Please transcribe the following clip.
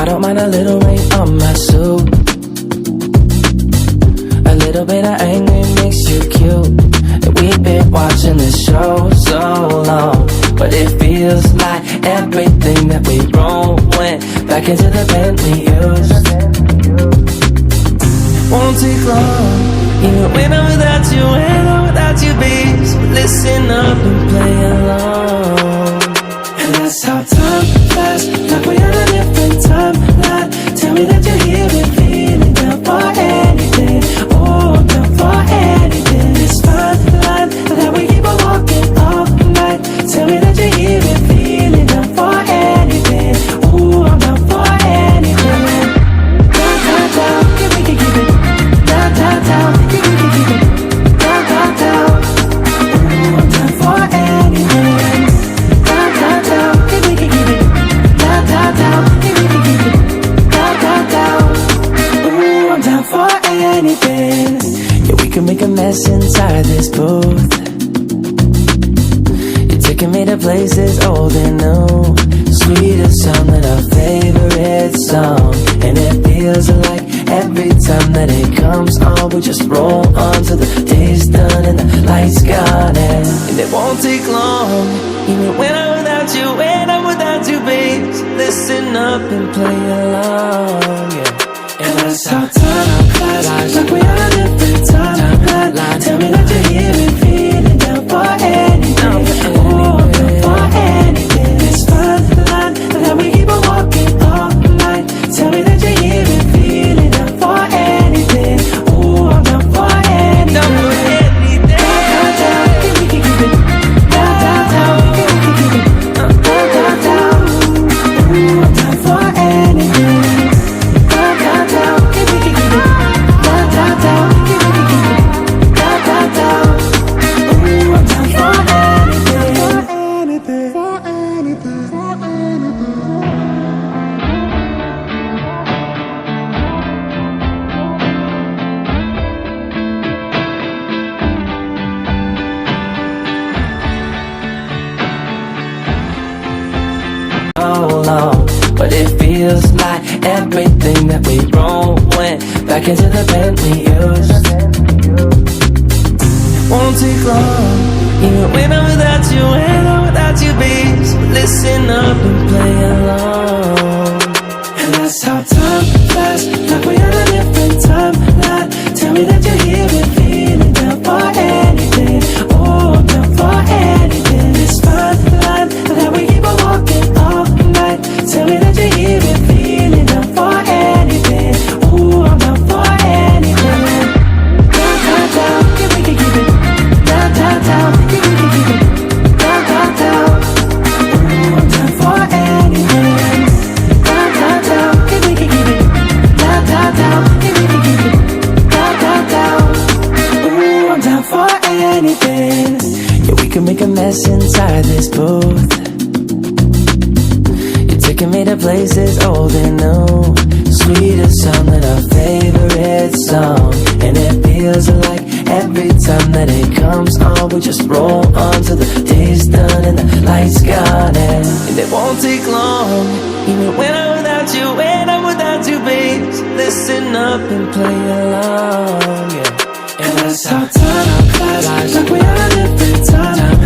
I don't mind a little rain on my suit. A little bit of anger makes you cute. And we've been watching this show so long, but it feels like everything that we wrote went back into the pen we used. Won't take long, even when I'm without you, when I'm without you, babe. So listen up and play along. And that's how time flies, like we're on a different timeline. Tell me that you're here and feeling down for anything. Oh, I'm down for anything. It's fine line that we keep on walking all night. Tell me that you're here and feeling down for anything. Oh, I'm down for anything. Down, down, down, if we can keep it. Down, down, down, if we can keep it. Down, down, down. Oh, I'm down for anything. Down, down, down, if we can keep it. Down, down, down, if we can keep it. Down, down, down. Oh, I'm down for anything. Yeah, we can make a mess inside this booth. You're taking me to places old and new. Sweetest sound than our favorite song. And it feels like every time that it comes on, we just roll on till the day's done and the lights gone. And it won't take long, even when I'm without you, when I'm without you, babe. So listen up and play along, yeah. And that's how time flies, like we're on a different timeline. Tell me that you're here and feeling down for anything. Oh, I'm down for anything. It's fine line that we keep on walking all night. Tell me that you're here and feeling down for anything. Oh, I'm down for anything. Down for anything. Down, down, down, if we can keep it. Down, down, down, if we can keep it. Down, down, down. Oh, I'm down for anything. Down, down, down, if we can keep it. Down, down, down, if we can keep it. Down, down, down. Oh, I'm down for anything. For anything. For anything. Long, but it feels like everything that we wrote went back into the pen we used. Won't take long, even when I'm without you, when I'm without you, babe. So listen up and play along. And that's how time flies, like we're on a different timeline. Tell me that you're here and feeling down for anything. Oh, I'm down for anything. It's fine line that we keep on walking all night. Tell me that you're here and feeling down for anything. Oh, I'm down for anything. Down, down, down, if we can keep it. Down, down, down, if we can keep it. Down, down, down. Oh, I'm down for anything. Down, down, down, if we can keep it. Down, down, down, if we can keep it. Down, down, down. Oh, I'm down for anything. Yeah, we can make a mess inside this booth. Taking me to places old and new. Sweetest sound than our favorite song. And it feels like every time that it comes on, we just roll on till the day's done and the lights gone. And it won't take long, even when I'm without you, when I'm without you, babe. So listen up and play along, yeah. And that's how time flies, like we're on a different time.